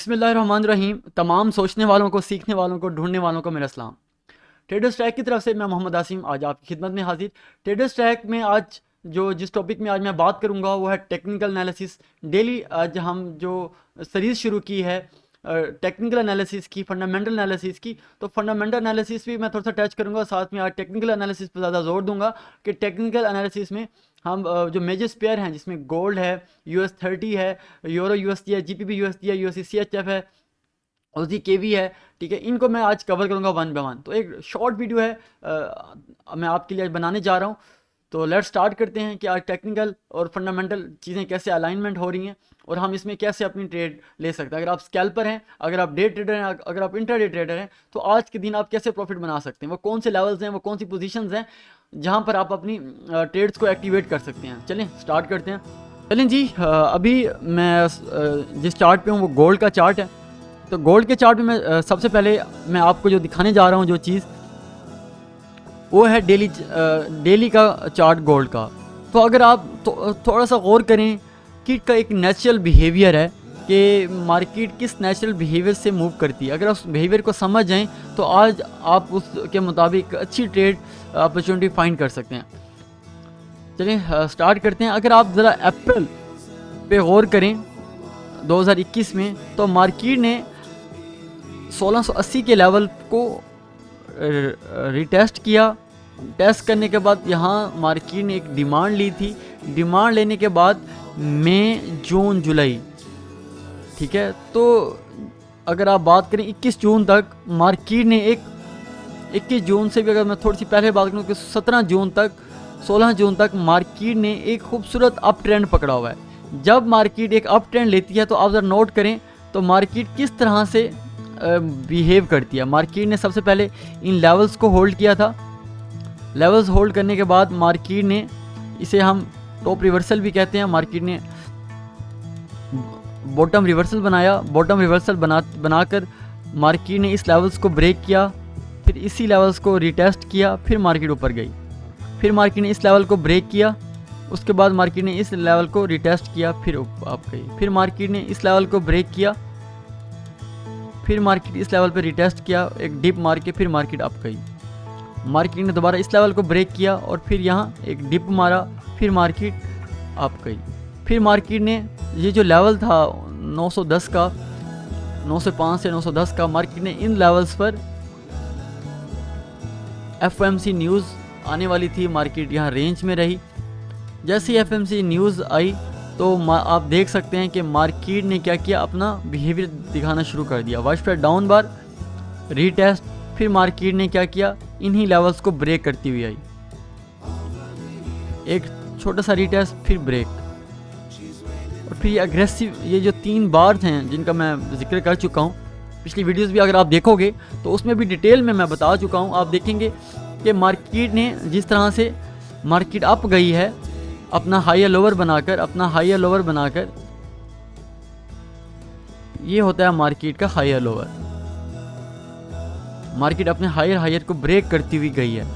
बिस्मिल्लाहिर्रहमानिर्रहीम। तमाम सोचने वालों को, सीखने वालों को, ढूंढने वालों को मेरा सलाम। ट्रेडर्स ट्रैक की तरफ से मैं मोहम्मद आसिम आज आपकी खिदमत में हाजिर। ट्रेडर्स ट्रैक में आज जिस टॉपिक में आज मैं बात करूंगा वो है टेक्निकल एनालिसिस। डेली आज हम जो सीरीज़ शुरू की है टेक्निकल एनालिसिस की, फंडामेंटल एनालिसिस की, तो फंडामेंटल एनालिसिस भी मैं थोड़ा सा टच करूंगा, साथ में आज टेक्निकल एनालिसिस पर ज़्यादा जोर दूंगा कि टेक्निकल एनालिसिस में हम जो मेजर पेयर हैं जिसमें गोल्ड है, US30 है, यूरो USD है, GBP USD है, USD CHF है, उसकी केवी है। ठीक है, इनको मैं आज कवर करूंगा वन बाय वन। तो एक शॉर्ट वीडियो है मैं आपके लिए आज बनाने जा रहा हूँ। तो लेट्स स्टार्ट करते हैं कि आज टेक्निकल और फंडामेंटल चीज़ें कैसे अलाइनमेंट हो रही हैं और हम इसमें कैसे अपनी ट्रेड ले सकते हैं। अगर आप स्कैल्पर हैं, अगर आप डे ट्रेडर हैं, अगर आप इंट्राडे ट्रेडर हैं, तो आज के दिन आप कैसे प्रॉफिट बना सकते हैं, वो कौन से लेवल्स हैं, वो कौन सी पोजीशंस हैं जहां पर आप अपनी ट्रेड्स को एक्टिवेट कर सकते हैं। चलें स्टार्ट करते हैं। चलें जी, अभी मैं जिस चार्ट पे हूँ वो गोल्ड का चार्ट है। तो गोल्ड के चार्ट में मैं सबसे पहले मैं आपको जो दिखाने जा रहा हूँ जो चीज़, वो है डेली का चार्ट गोल्ड का। तो अगर आप थोड़ा सा गौर करें कि का एक नेचुरल बिहेवियर है कि मार्केट किस नेचुरल बिहेवियर से मूव करती है। अगर आप उस बिहेवियर को समझ जाएं तो आज आप उसके मुताबिक अच्छी ट्रेड अपॉर्चुनिटी फाइंड कर सकते हैं। चलिए स्टार्ट करते हैं। अगर आप ज़रा अप्रैल पे गौर करें 2021 में, तो मार्केट ने 1680 के लेवल को रिटेस्ट किया। टेस्ट करने के बाद यहाँ मार्केट ने एक डिमांड ली थी। डिमांड लेने के बाद मई, जून, जुलाई, ठीक है, तो अगर आप बात करें 21 जून तक मार्केट ने 21 जून से भी अगर मैं थोड़ी सी पहले बात करूँ कि 17 जून तक, 16 जून तक मार्केट ने एक खूबसूरत अप ट्रेंड पकड़ा हुआ है। जब मार्केट एक अप ट्रेंड लेती है तो आप ज़रा नोट करें तो मार्केट किस तरह से बिहेव करती है। मार्केट ने सबसे पहले इन लेवल्स को होल्ड किया था। लेवल्स होल्ड करने के बाद मार्केट ने, इसे हम टॉप रिवर्सल भी कहते हैं, मार्केट ने बॉटम रिवर्सल बनाया। बॉटम रिवर्सल बनाकर मार्केट ने इस लेवल्स को ब्रेक किया, फिर इसी लेवल्स को रिटेस्ट किया, फिर मार्केट ऊपर गई। फिर मार्केट ने इस लेवल को ब्रेक किया, उसके बाद मार्केट ने इस लेवल को रिटेस्ट किया, फिर अप गई। फिर मार्केट ने इस लेवल को ब्रेक किया, फिर मार्केट इस लेवल पे रिटेस्ट किया, एक डिप मार के फिर मार्केट अप गई। मार्केट ने दोबारा इस लेवल को ब्रेक किया और फिर यहाँ एक डिप मारा, फिर मार्केट अप गई। फिर मार्केट ने ये जो लेवल था 910 का, 905 से 910 का, मार्केट ने इन लेवल्स पर FOMC न्यूज़ आने वाली थी, मार्केट यहाँ रेंज में रही। जैसे ही FOMC न्यूज़ आई तो आप देख सकते हैं कि मार्केट ने क्या किया, अपना बिहेवियर दिखाना शुरू कर दिया। वाइट पे डाउन बार, रीटेस्ट, फिर मार्केट ने क्या किया, इन्हीं लेवल्स को ब्रेक करती हुई आई। एक छोटा सा रीटेस्ट, फिर ब्रेक, और फिर ये अग्रेसिव, ये जो 3 बार हैं जिनका मैं जिक्र कर चुका हूँ पिछली वीडियोस भी अगर आप देखोगे तो उसमें भी डिटेल में मैं बता चुका हूँ। आप देखेंगे कि मार्केट ने जिस तरह से मार्केट अप गई है अपना हायर लोअर बनाकर, ये होता है मार्केट का हायर लोअर। मार्केट अपने हायर को ब्रेक करती हुई गई है।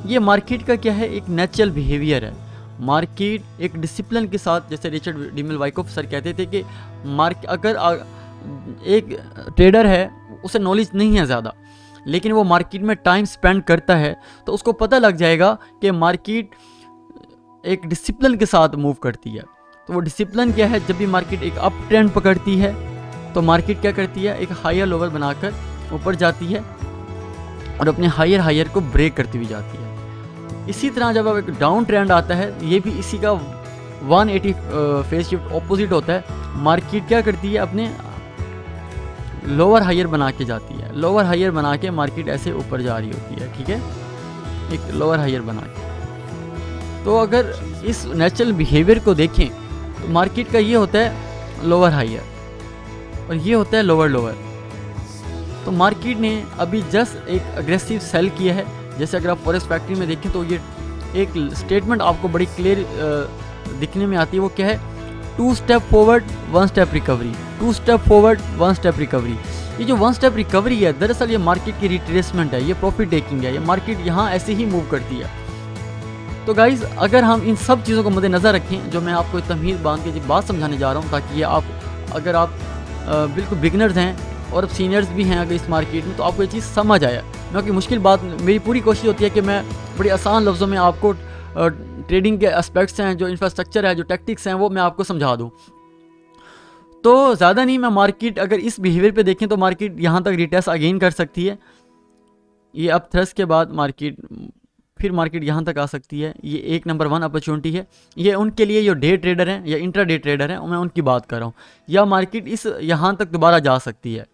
ये मार्केट का क्या है, एक नेचुरल बिहेवियर है। मार्केट एक डिसिप्लिन के साथ, जैसे रिचर्ड डीमिल वाइकोफ सर कहते थे कि अगर एक ट्रेडर है उसे नॉलेज नहीं है ज़्यादा, लेकिन वो मार्केट में टाइम स्पेंड करता है तो उसको पता लग जाएगा कि मार्केट एक डिसिप्लिन के साथ मूव करती है। तो वो डिसिप्लिन क्या है, जब भी मार्केट एक अप ट्रेंड पकड़ती है तो मार्केट क्या करती है, एक हायर लोअर बनाकर ऊपर जाती है और अपने हायर को ब्रेक करती हुई जाती है। इसी तरह जब अब एक डाउन ट्रेंड आता है, ये भी इसी का 180 फेज शिफ्ट ऑपोजिट होता है। मार्केट क्या करती है, अपने लोअर हायर बना के जाती है। लोअर हायर बना के मार्केट ऐसे ऊपर जा रही होती है, ठीक है, एक लोअर हायर बना के। तो अगर इस नेचुरल बिहेवियर को देखें तो मार्केट का ये होता है लोअर हायर और ये होता है लोअर। तो मार्केट ने अभी जस्ट एक अग्रेसिव सेल किया है। जैसे अगर आप फॉरेक्स फैक्ट्री में देखें तो ये एक स्टेटमेंट आपको बड़ी क्लियर दिखने में आती है। वो क्या है, 2 step forward 1 step recovery, 2 step forward 1 step recovery. ये जो 1 स्टेप रिकवरी है दरअसल ये मार्केट की रिट्रेसमेंट है, ये प्रॉफिट टेकिंग है। ये मार्केट यहाँ ऐसे ही मूव करती है। तो गाइज़ अगर हम इन सब चीज़ों को मद्देनज़र रखें, जो मैं आपको तमहीद बांध के बात समझाने जा रहा हूँ, ताकि ये अगर आप बिल्कुल बिगनर्स हैं और अब सीनियर्स भी हैं अगर इस मार्केट में, तो आपको ये चीज़ समझ आया। मैं कोई मुश्किल बात, मेरी पूरी कोशिश होती है कि मैं बड़ी आसान लफ्ज़ों में आपको ट्रेडिंग के एस्पेक्ट्स हैं, जो इंफ्रास्ट्रक्चर है, जो टैक्टिक्स हैं, वो मैं आपको समझा दूँ। तो ज़्यादा नहीं, मैं मार्केट अगर इस बिहेवियर पे देखें तो मार्केट यहाँ तक रिटेस्ट अगेन कर सकती है। ये अब थ्रस्ट के बाद मार्केट फिर मार्केट यहाँ तक आ सकती है। ये एक नंबर 1 अपॉर्चुनिटी है। ये उनके लिए जो डे ट्रेडर हैं या इंट्रा डे ट्रेडर हैं, मैं उनकी बात कर रहा हूँ। या मार्केट इस यहाँ तक दोबारा जा सकती है।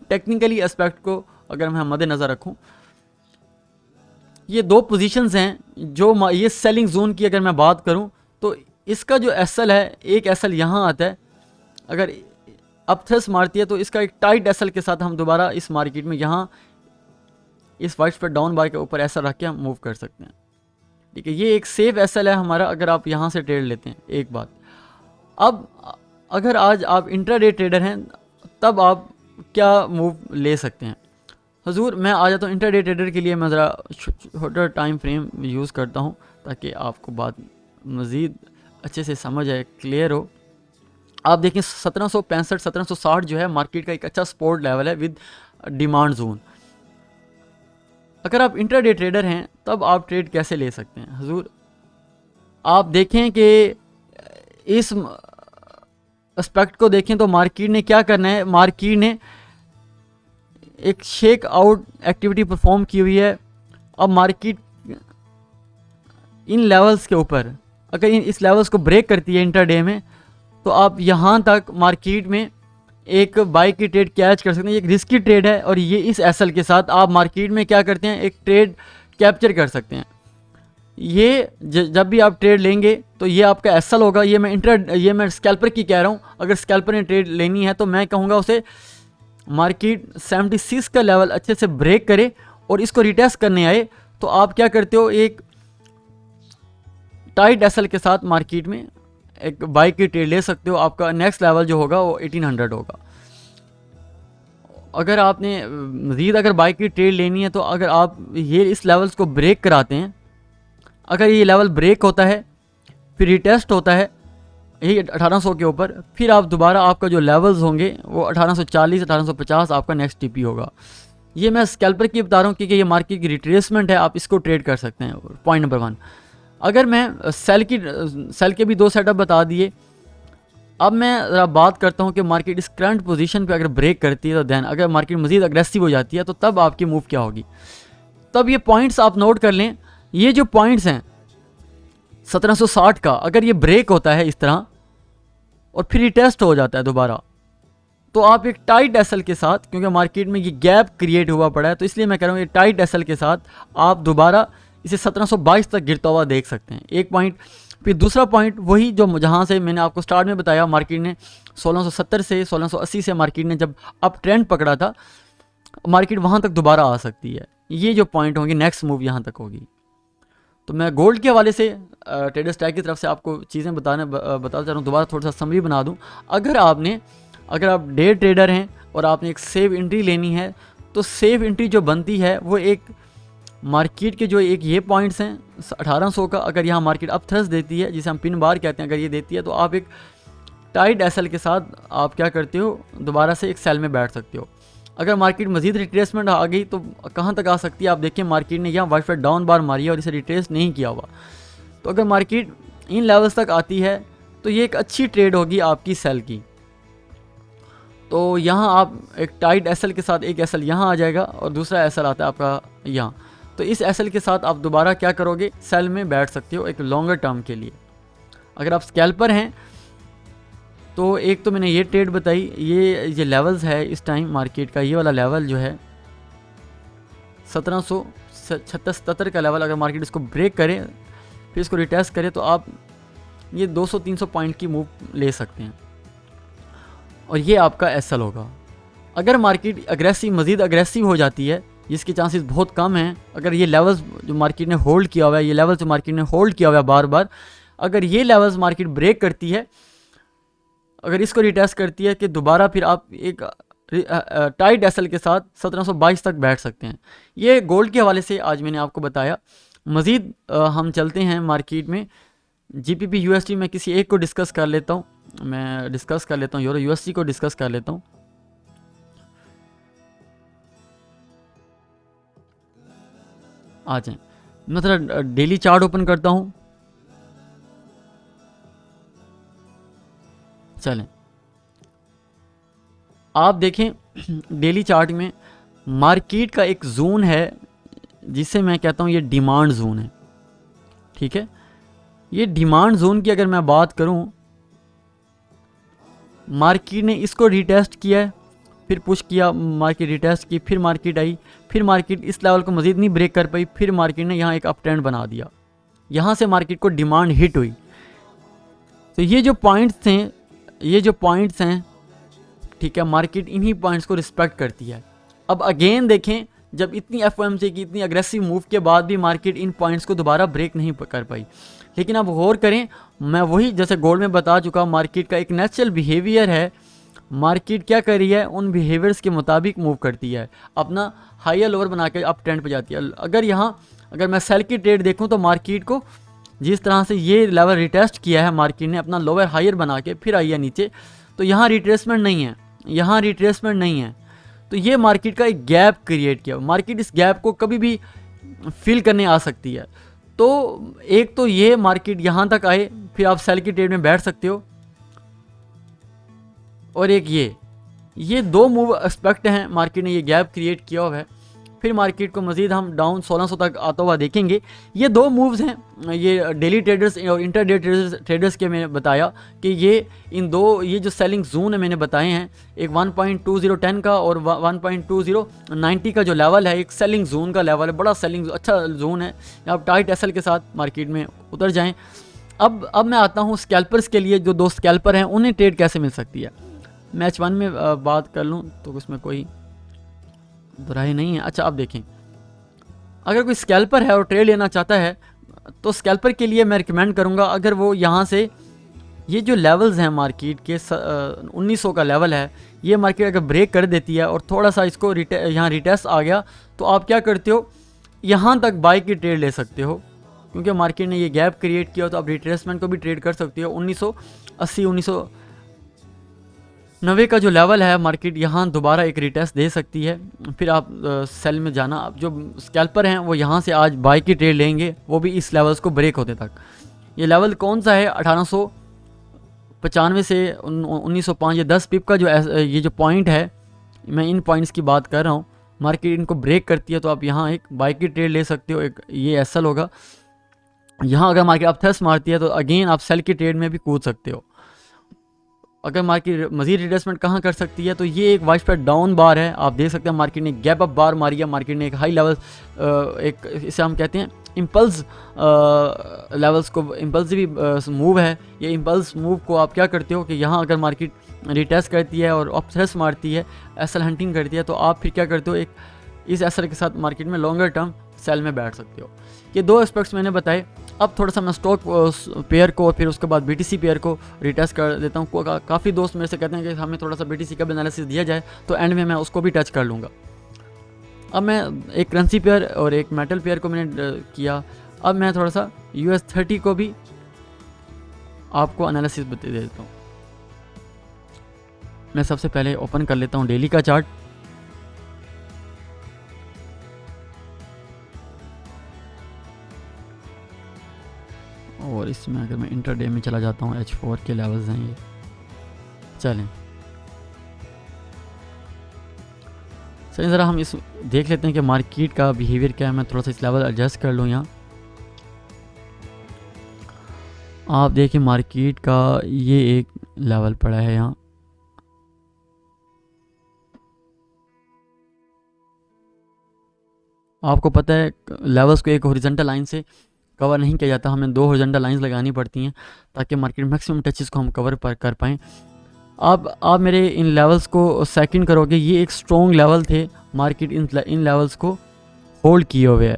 टेक्निकली एस्पेक्ट को अगर मैं मद्देनज़र रखूँ, ये 2 पोजीशंस हैं जो ये सेलिंग जोन की अगर मैं बात करूँ तो इसका जो एसएल है, एक एसएल यहाँ आता है। अगर अब थ्रस्ट मारती है तो इसका एक टाइट एसएल के साथ हम दोबारा इस मार्केट में यहाँ इस वाइट स्पॉट डाउन बार के ऊपर ऐसा रख के हम मूव कर सकते हैं। ठीक है, ये एक सेफ एसएल है हमारा अगर आप यहाँ से ट्रेड लेते हैं। एक बात, अब अगर आज आप इंट्राडे ट्रेडर हैं तब आप क्या मूव ले सकते हैं। हजूर मैं आ जाता हूँ इंट्राडे ट्रेडर के लिए, मैं ज़रा छोटा टाइम फ्रेम यूज़ करता हूँ ताकि आपको बात मज़ीद अच्छे से समझ आए, क्लियर हो। आप देखें 1765 1760 जो है मार्केट का एक अच्छा सपोर्ट लेवल है विद डिमांड जोन। अगर आप इंट्राडे ट्रेडर हैं तब आप ट्रेड कैसे ले सकते हैं। हजूर आप देखें कि इस एस्पेक्ट को देखें तो मार्केट ने क्या करना है, मार्केट ने एक शेक आउट एक्टिविटी परफॉर्म की हुई है। अब मार्केट इन लेवल्स के ऊपर अगर इस लेवल्स को ब्रेक करती है इंट्राडे में, तो आप यहाँ तक मार्केट में एक बाई की ट्रेड कैच कर सकते हैं। ये एक रिस्की ट्रेड है और ये इस एसएल के साथ आप मार्केट में क्या करते हैं, एक ट्रेड कैप्चर कर सकते हैं। ये जब भी आप ट्रेड लेंगे तो ये आपका एसएल होगा। ये मैं स्कैल्पर की कह रहा हूँ। अगर स्कैल्पर ने ट्रेड लेनी है तो मैं कहूँगा उसे मार्केट 76 का लेवल अच्छे से ब्रेक करे और इसको रिटेस्ट करने आए तो आप क्या करते हो, एक टाइट एसएल के साथ मार्केट में एक बाई की ट्रेड ले सकते हो। आपका नेक्स्ट लेवल जो होगा वो 1800 होगा। अगर आपने मज़ीद अगर बाई की ट्रेड लेनी है तो अगर आप ये इस लेवल्स को ब्रेक कराते हैं, अगर ये लेवल ब्रेक होता है फिर रिटेस्ट होता है यही 1800 के ऊपर, फिर आप दोबारा आपका जो लेवल्स होंगे वो 1840 1850 आपका नेक्स्ट टीपी होगा। ये मैं स्कैल्पर की बता रहा हूँ क्योंकि ये मार्केट की रिट्रेसमेंट है, आप इसको ट्रेड कर सकते हैं। Point number 1। अगर मैं सेल के भी 2 सेटअप बता दिए। अब मैं ज़रा बात करता हूँ कि मार्केट इस करंट पोजीशन पे अगर ब्रेक करती है तो देन अगर मार्केट मज़ीद अग्रेसिव हो जाती है तो तब आपकी मूव क्या होगी। तब ये पॉइंट्स आप नोट कर लें। ये जो पॉइंट्स हैं 1760 का, अगर ये ब्रेक होता है इस तरह और फिर रिटेस्ट हो जाता है दोबारा, तो आप एक टाइट एसएल के साथ, क्योंकि मार्केट में ये गैप क्रिएट हुआ पड़ा है तो इसलिए मैं कह रहा हूँ ये टाइट एसएल के साथ आप दोबारा इसे 1722 तक गिरता हुआ देख सकते हैं। एक पॉइंट। फिर दूसरा पॉइंट वही जो जहाँ से मैंने आपको स्टार्ट में बताया, मार्केट ने 1670 से 1680 से मार्केट ने जब अप ट्रेंड पकड़ा था, मार्केट वहाँ तक दोबारा आ सकती है। ये जो पॉइंट होंगे नेक्स्ट मूव यहाँ तक होगी। तो मैं गोल्ड के हवाले से ट्रेडर स्टैक की तरफ से आपको चीज़ें बताता चाह रहा हूँ। दोबारा थोड़ा सा समरी बना दूँ। अगर आप डे ट्रेडर हैं और आपने एक सेफ एंट्री लेनी है तो सेफ एंट्री जो बनती है वो एक मार्केट के जो एक ये पॉइंट्स हैं 1800 का, अगर यहाँ मार्केट अप थ्रस्ट देती है जिसे हम पिन बार कहते हैं, अगर ये देती है तो आप एक टाइट एसएल के साथ आप क्या करते हो, दोबारा से एक सेल में बैठ सकते हो। अगर मार्केट मजीद रिट्रेसमेंट आ गई तो कहाँ तक आ सकती है। आप देखें मार्केट ने यहाँ वाइट स्पॉट डाउन बार मारी है और इसे रिट्रेस नहीं किया हुआ, तो अगर मार्केट इन लेवल्स तक आती है तो ये एक अच्छी ट्रेड होगी आपकी सेल की। तो यहाँ आप एक टाइट एसएल के साथ एक एसएल यहाँ आ जाएगा और दूसरा एसएल आता है आपका यहाँ, तो इस एसएल के साथ आप दोबारा क्या करोगे, सेल में बैठ सकते हो एक लॉन्गर टर्म के लिए। अगर आप स्कैल्पर हैं तो एक तो मैंने ये ट्रेड बताई, ये लेवल्स है इस टाइम मार्केट का। ये वाला लेवल जो है 1776 का लेवल, अगर मार्केट इसको ब्रेक करे फिर इसको रिटेस्ट करे तो आप ये 200-300 पॉइंट की मूव ले सकते हैं और ये आपका एसएल होगा। अगर मार्केट मज़ीद अग्रेसिव हो जाती है, जिसके चांसेस बहुत कम हैं, अगर ये लेवल्स जो मार्केट ने होल्ड किया हुआ है, ये लेवल्स जो मार्केट ने होल्ड किया हुआ है बार बार, अगर ये लेवल्स मार्केट ब्रेक करती है, अगर इसको रिटेस्ट करती है कि दोबारा फिर आप एक टाइट एसएल के साथ 1722 तक बैठ सकते हैं। ये गोल्ड के हवाले से आज मैंने आपको बताया। मज़ीद हम चलते हैं मार्केट में। जीपीपी यूएसडी में किसी एक को डिस्कस कर लेता हूँ। मैं डिस्कस कर लेता हूँ, यूरो यूएसडी को डिस्कस कर लेता हूँ। आ जाए, मैं थोड़ा डेली चार्ट ओपन करता हूँ। चलें, आप देखें डेली चार्ट में मार्केट का एक जोन है जिसे मैं कहता हूँ ये डिमांड जोन है। ठीक है, ये डिमांड जोन की अगर मैं बात करूँ, मार्केट ने इसको रिटेस्ट किया है, फिर पुश किया, मार्केट रिटेस्ट की, फिर मार्केट आई, फिर मार्केट इस लेवल को मज़ीद नहीं ब्रेक कर पाई, फिर मार्केट ने यहाँ एक अप ट्रेंड बना दिया, यहाँ से मार्केट को डिमांड हिट हुई। तो ये जो पॉइंट्स हैं, ये जो पॉइंट्स हैं, ठीक है, मार्केट इन्हीं पॉइंट्स को रिस्पेक्ट करती है। अब अगेन देखें, जब इतनी एफओएमसी की इतनी अग्रेसिव मूव के बाद भी मार्केट इन पॉइंट्स को दोबारा ब्रेक नहीं कर पाई। लेकिन अब गौर करें, मैं वही जैसे गोल्ड में बता चुका, मार्केट का एक नेचुरल बिहेवियर है, मार्केट क्या कर रही है, उन बिहेवियर्स के मुताबिक मूव करती है, अपना हायर लोअर बना के अप ट्रेंड पे जाती है। अगर मैं सेल की ट्रेड देखूं तो मार्केट को जिस तरह से ये लेवल रिटेस्ट किया है, मार्केट ने अपना लोअर हायर बना के फिर आई है नीचे, तो यहाँ रिट्रेसमेंट नहीं है, यहाँ रिट्रेसमेंट नहीं है, तो ये मार्केट का एक गैप क्रिएट किया। मार्केट इस गैप को कभी भी फिल करने आ सकती है। तो एक तो ये मार्केट यहाँ तक आए, फिर आप सेल की ट्रेड में बैठ सकते हो, और एक ये दो मूव एक्सपेक्ट हैं, मार्केट ने ये गैप क्रिएट किया हुआ है। फिर मार्केट को मज़ीद हम डाउन 1600 तक आता हुआ देखेंगे। ये दो मूव्स हैं, ये डेली ट्रेडर्स और इंटरडे ट्रेडर्स के मैंने बताया कि ये जो सेलिंग जोन है मैंने बताए हैं, एक 1.2010 का और 1.2090 का जो लेवल है, एक सेलिंग जोन का लेवल है, बड़ा सेलिंग अच्छा जोन है। आप टाइट एसएल के साथ मार्केट में उतर जाएँ। अब मैं आता हूँ स्कैल्पर्स के लिए, जो दो स्कैल्पर हैं उन्हें ट्रेड कैसे मिल सकती है। मैं H1 में बात कर लूँ तो उसमें कोई बुराई नहीं है। अच्छा, अब देखें, अगर कोई स्कैल्पर है और ट्रेड लेना चाहता है तो स्कैल्पर के लिए मैं रिकमेंड करूंगा, अगर वो यहाँ से ये जो लेवल्स हैं मार्केट के 1900 का लेवल है, ये मार्केट अगर ब्रेक कर देती है और थोड़ा सा इसको यहाँ रिटेस्ट आ गया, तो आप क्या करते हो, यहाँ तक बाई की ट्रेड ले सकते हो, क्योंकि मार्केट ने ये गैप क्रिएट किया, तो आप रिट्रेसमेंट को भी ट्रेड कर सकते हो। 1980 1990 का जो लेवल है, मार्केट यहाँ दोबारा एक रिटेस्ट दे सकती है, फिर आप सेल में जाना। अब जो स्कैल्पर हैं वो यहाँ से आज बाई की ट्रेड लेंगे, वो भी इस लेवल्स को ब्रेक होते तक। ये लेवल कौन सा है, 1895 से 1905, ये 10 पिप का ये जो पॉइंट है, मैं इन पॉइंट्स की बात कर रहा हूँ। मार्केट इनको ब्रेक करती है तो आप यहाँ एक बाई की ट्रेड ले सकते हो, एक ये एसएल होगा। यहाँ अगर मार्केट आप थ्रस्ट मारती है तो अगेन आप सेल की ट्रेड में भी कूद सकते हो। अगर मार्केट मजीद रिट्रेसमेंट कहाँ कर सकती है, तो ये एक वाइड स्प्रेड डाउन बार है, आप देख सकते हैं मार्केट ने गैप अप बार मारी है, मार्केट ने एक हाई लेवल, एक इसे हम कहते हैं इम्पल्स लेवल्स को, इम्पल्सिव मूव है। ये इम्पल्स मूव को आप क्या करते हो कि यहाँ अगर मार्केट रिटेस्ट करती है और अप थ्रस्ट मारती है, एसएल हंटिंग करती है, तो आप फिर क्या करते हो, एक इस एसएल के साथ मार्केट में लॉन्गर टर्म सेल में बैठ सकते हो। ये दो एस्पेक्ट्स मैंने बताए। अब थोड़ा सा मैं स्टॉक पेयर को और फिर उसके बाद बीटीसी पेयर को रिटेस्ट कर देता हूँ। काफ़ी दोस्त मेरे से कहते हैं कि हमें थोड़ा सा बीटीसी का भी एनालिसिस दिया जाए, तो एंड में मैं उसको भी टच कर लूँगा। अब मैं एक करेंसी पेयर और एक मेटल पेयर को मैंने किया, अब मैं थोड़ा सा US30 को भी आपको एनालिसिस बता देता हूँ। मैं सबसे पहले ओपन कर लेता हूँ डेली का चार्ट। और इसमें अगर मैं इंटरडे में चला जाता हूँ, H4 के लेवल्स हैं ये। चलें ज़रा हम इस देख लेते हैं कि मार्केट का बिहेवियर क्या है। मैं थोड़ा सा इस लेवल एडजस्ट कर लूँ। यहाँ आप देखिए मार्केट का ये एक लेवल पड़ा है, यहाँ आपको पता है लेवल्स को एक हॉरिजॉन्टल लाइन से कवर नहीं किया जाता, हमें दो हॉरिजॉन्टल लाइंस लगानी पड़ती हैं ताकि मार्केट मैक्सिमम टचेस को हम कवर कर पाएँ। अब आप मेरे इन लेवल्स को सेकंड करोगे, ये एक स्ट्रॉन्ग लेवल थे, मार्केट इन लेवल्स को होल्ड किए हुए है।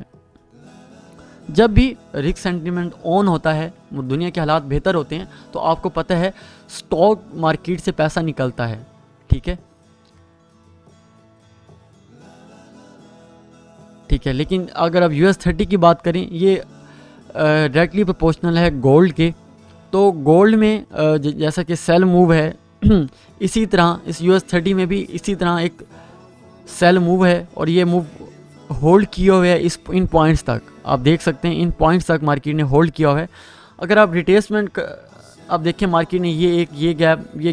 जब भी रिस्क सेंटीमेंट ऑन होता है, दुनिया के हालात बेहतर होते हैं, तो आपको पता है स्टॉक मार्केट से पैसा निकलता है, ठीक है। लेकिन अगर आप US30 की बात करें, ये डायरेक्टली प्रोपोर्शनल है गोल्ड के, तो गोल्ड में जैसा कि सेल मूव है इसी तरह इस US30 में भी इसी तरह एक सेल मूव है, और ये मूव होल्ड किया हुआ है इन पॉइंट्स तक। आप देख सकते हैं इन पॉइंट्स तक मार्केट ने होल्ड किया हुआ है। अगर आप रिट्रेसमेंट आप देखें, मार्केट ने ये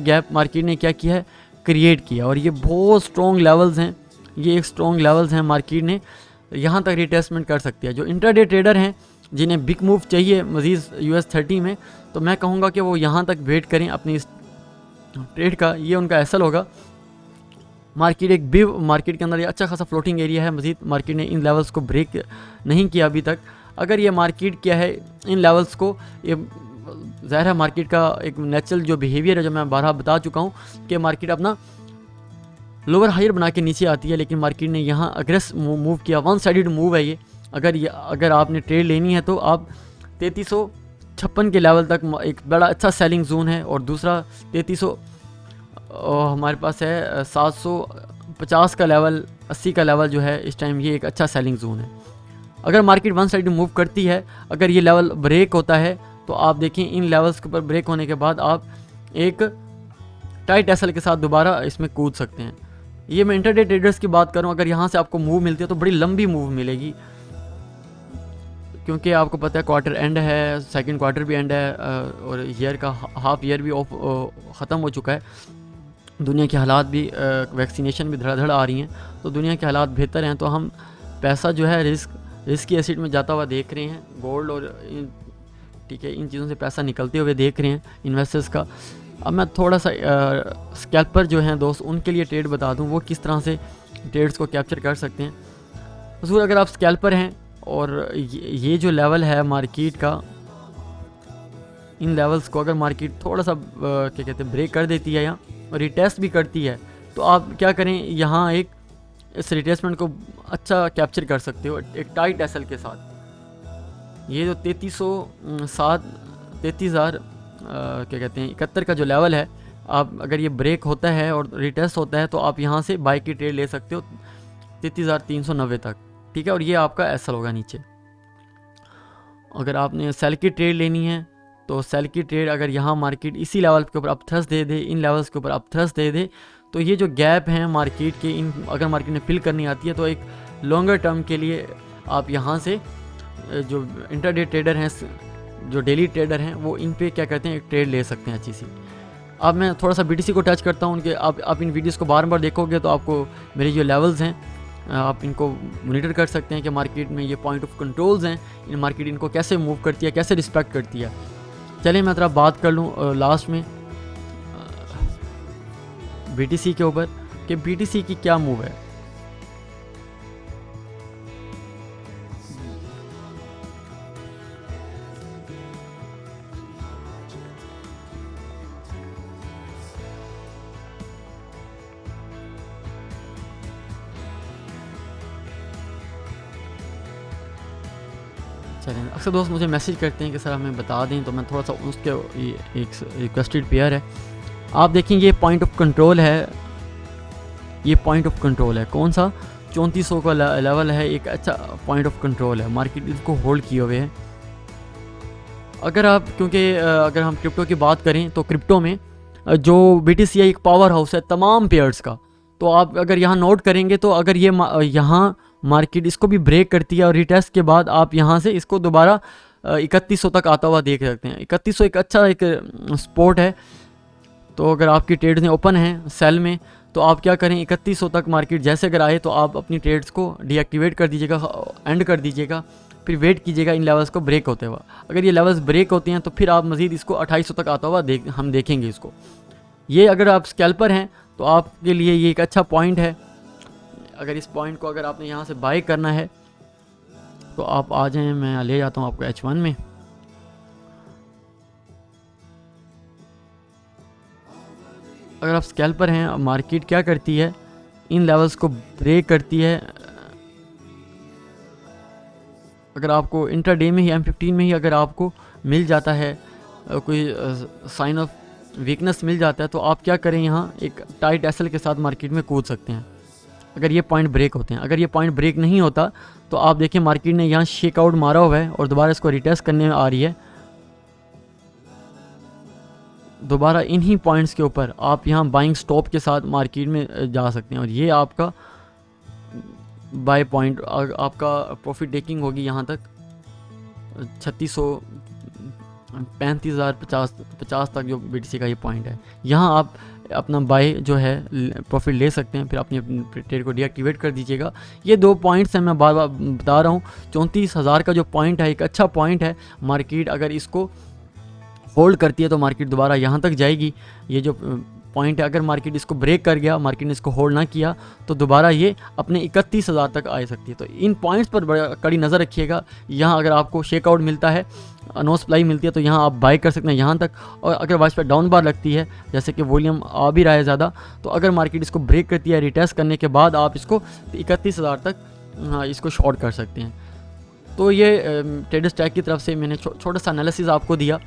गैप मार्केट ने क्या किया है, क्रिएट किया, और ये बहुत स्ट्रॉन्ग लेवल्स हैं, ये एक स्ट्रॉन्ग लेवल्स हैं। मार्केट ने यहाँ तक रिट्रेसमेंट कर सकती है। जो इंट्राडे ट्रेडर हैं जिन्हें बिग मूव चाहिए मज़ीद US30 में, तो मैं कहूँगा कि वो यहाँ तक वेट करें अपनी इस ट्रेड का। ये उनका एसल होगा। मार्केट के अंदर ये अच्छा खासा फ्लोटिंग एरिया है। मज़ीद मार्केट ने इन लेवल्स को ब्रेक नहीं किया अभी तक। अगर ये मार्केट क्या है इन लेवल्स को, ये ज़ाहिर है मार्केट का एक नेचुरल जो बिहेवियर है, जो मैं बारहा बता चुका हूँ कि मार्केट अपना लोअर हायर बना के नीचे आती है, लेकिन मार्केट ने यहाँ अग्रेस मूव किया, वन साइडेड मूव है ये। अगर आपने ट्रेड लेनी है तो आप 3356 के लेवल तक एक बड़ा अच्छा सेलिंग जोन है, और दूसरा 3300 हमारे पास है 750 का लेवल, 80 का लेवल जो है इस टाइम, ये एक अच्छा सेलिंग जोन है। अगर मार्केट वन साइड मूव करती है, अगर ये लेवल ब्रेक होता है, तो आप देखें इन लेवल्स के ऊपर ब्रेक होने के बाद आप एक टाइट एसल के साथ दोबारा इसमें कूद सकते हैं। ये मैं इंटरडे ट्रेडर्स की बात करूं, अगर यहाँ से आपको मूव मिलती है तो बड़ी लंबी मूव मिलेगी, क्योंकि आपको पता है क्वार्टर एंड है, सेकंड क्वार्टर भी एंड है, और ईयर का हाफ ईयर भी ख़त्म हो चुका है। दुनिया के हालात भी, वैक्सीनेशन भी धड़ाधड़ आ रही हैं, तो दुनिया के हालात बेहतर हैं, तो हम पैसा जो है रिस्की एसेट में जाता हुआ देख रहे हैं। गोल्ड और ठीक है, इन चीज़ों से पैसा निकलते हुए देख रहे हैं इन्वेस्टर्स का। अब मैं थोड़ा सा स्कैल्पर जो हैं दोस्त, उनके लिए ट्रेड बता दूं, वो किस तरह से ट्रेड्स को कैप्चर कर सकते हैं। हुजूर अगर आप स्कैल्पर हैं और ये जो लेवल है मार्केट का, इन लेवल्स को अगर मार्केट थोड़ा सा क्या कहते हैं ब्रेक कर देती है यहाँ और रिटेस्ट भी करती है, तो आप क्या करें, यहाँ एक इस रिट्रेसमेंट को अच्छा कैप्चर कर सकते हो एक टाइट एसल के साथ। ये जो 33,000 क्या कहते हैं 71 का जो लेवल है, आप अगर ये ब्रेक होता है और रिटेस्ट होता है तो आप यहाँ से बाई की ट्रेड ले सकते हो 33,390 तक, ठीक है। और ये आपका एसल होगा नीचे। अगर आपने सेल की ट्रेड लेनी है तो सेल की ट्रेड अगर यहाँ मार्केट इसी लेवल के ऊपर आप थ्रस्ट दे दे, इन लेवल्स के ऊपर आप थ्रस्ट दे दे, तो ये जो गैप हैं मार्केट के, इन अगर मार्केट ने फिल करनी आती है तो एक लॉन्गर टर्म के लिए आप यहाँ से जो इंटरडे ट्रेडर हैं, जो डेली ट्रेडर हैं, वो इन पे क्या कहते हैं एक ट्रेड ले सकते हैं अच्छी सी। अब मैं थोड़ा सा BTC को टच करता हूँ उनके। आप इन वीडियोस को बार बार देखोगे तो आपको मेरी जो लेवल्स हैं आप इनको मॉनिटर कर सकते हैं कि मार्केट में ये पॉइंट ऑफ कंट्रोल्स हैं, इन मार्केट इनको कैसे मूव करती है, कैसे रिस्पेक्ट करती है। चलिए मैं थोड़ा बात कर लूँ लास्ट में BTC के ऊपर कि BTC की क्या मूव है। चलें, अक्सर दोस्त मुझे मैसेज करते हैं कि सर हमें बता दें, तो मैं थोड़ा सा उसके एक रिक्वेस्टेड पेयर है। आप देखें ये पॉइंट ऑफ कंट्रोल है, ये पॉइंट ऑफ कंट्रोल है कौन सा 3400 का लेवल है, एक अच्छा पॉइंट ऑफ कंट्रोल है। मार्केट इसको होल्ड किए हुए है। अगर आप क्योंकि अगर हम क्रिप्टो की बात करें तो क्रिप्टो में जो BTC एक पावर हाउस है तमाम पेयर्स का, तो आप अगर यहाँ नोट करेंगे तो अगर ये यहाँ मार्केट इसको भी ब्रेक करती है और रिटेस्ट के बाद आप यहाँ से इसको दोबारा 3100 तक आता हुआ देख सकते हैं। 3100 एक अच्छा एक सपोर्ट है। तो अगर आपकी ट्रेड्स में ओपन हैं सेल में, तो आप क्या करें 3100 तक मार्केट जैसे अगर आए तो आप अपनी ट्रेड्स को डीएक्टिवेट कर दीजिएगा, एंड कर दीजिएगा, फिर वेट कीजिएगा इन लेवल्स को ब्रेक होते हुआ। अगर ये लेवल्स ब्रेक होते हैं तो फिर आप मज़ीद इसको 2800 तक आता हुआ हम देखेंगे इसको। ये अगर आप स्कैल्पर हैं तो आपके लिए ये एक अच्छा पॉइंट है। अगर इस पॉइंट को अगर आपने यहाँ से बाय करना है तो आप आ जाएं, मैं ले जाता हूँ आपको H1 में। अगर आप स्कैल्पर हैं, मार्केट क्या करती है इन लेवल्स को ब्रेक करती है। अगर आपको इंट्राडे में ही M15 में ही अगर आपको मिल जाता है कोई साइन ऑफ वीकनेस मिल जाता है, तो आप क्या करें यहाँ एक टाइट एसल के साथ मार्केट में कूद सकते हैं अगर ये पॉइंट ब्रेक होते हैं। अगर ये पॉइंट ब्रेक नहीं होता तो आप देखें मार्केट ने यहाँ शेकआउट मारा हुआ है और दोबारा इसको रिटेस्ट करने में आ रही है। दोबारा इन्हीं पॉइंट्स के ऊपर आप यहाँ बाइंग स्टॉप के साथ मार्केट में जा सकते हैं और ये आपका बाय पॉइंट आपका प्रॉफिट टेकिंग होगी यहाँ तक 3600 35,000 50 तक जो BTC का ये पॉइंट है। यहाँ आप अपना बाय जो है प्रॉफिट ले सकते हैं, फिर अपनी ट्रेड को डीएक्टिवेट कर दीजिएगा। ये 2 पॉइंट्स हैं, मैं बार बार बता रहा हूँ। 34,000 का जो पॉइंट है एक अच्छा पॉइंट है। मार्केट अगर इसको होल्ड करती है तो मार्केट दोबारा यहाँ तक जाएगी। ये जो पॉइंट है, अगर मार्केट इसको ब्रेक कर गया, मार्केट ने इसको होल्ड ना किया, तो दोबारा ये अपने 31,000 तक आ सकती है। तो इन पॉइंट्स पर बड़ा कड़ी नज़र रखिएगा। यहाँ अगर आपको शेकआउट मिलता है, नो सप्लाई मिलती है, तो यहाँ आप बाय कर सकते हैं यहाँ तक। और अगर वाइस पर डाउन बार लगती है, जैसे कि वॉल्यूम आ भी रहा है ज़्यादा, तो अगर मार्केट इसको ब्रेक करती है रिटेस्ट करने के बाद, आप इसको 31,000 तक इसको शॉर्ट कर सकते हैं। तो ये ट्रेडर्स ट्रैक की तरफ से मैंने छोटा सा एनालिसिस आपको दिया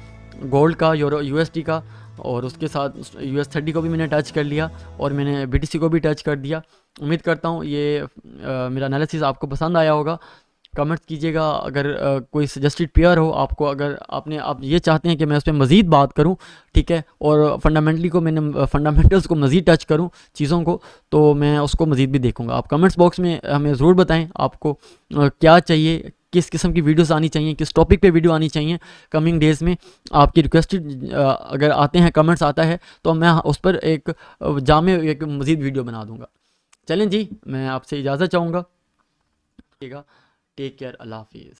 गोल्ड का, USD का, और उसके साथ US30 को भी मैंने टच कर लिया और मैंने BTC को भी टच कर दिया। उम्मीद करता हूँ ये मेरा एनालिसिस आपको पसंद आया होगा। कमेंट्स कीजिएगा अगर कोई सजेस्टेड पेयर हो आपको, अगर आप ये चाहते हैं कि मैं उस पर मज़ीद बात करूं, ठीक है, और फंडामेंटल्स को मज़ीद टच करूं चीज़ों को, तो मैं उसको मज़ीद भी देखूंगा। आप कमेंट्स बॉक्स में हमें ज़रूर बताएं आपको क्या चाहिए, किस किस्म की वीडियोस आनी चाहिए, किस टॉपिक पे वीडियो आनी चाहिए। कमिंग डेज़ में आपकी रिक्वेस्टेड अगर आते हैं, कमेंट्स आता है, तो मैं उस पर एक मज़ीद वीडियो बना दूंगा। चलें जी, मैं आपसे इजाज़त चाहूँगा। टेक केयर, अल्लाह हाफिज़।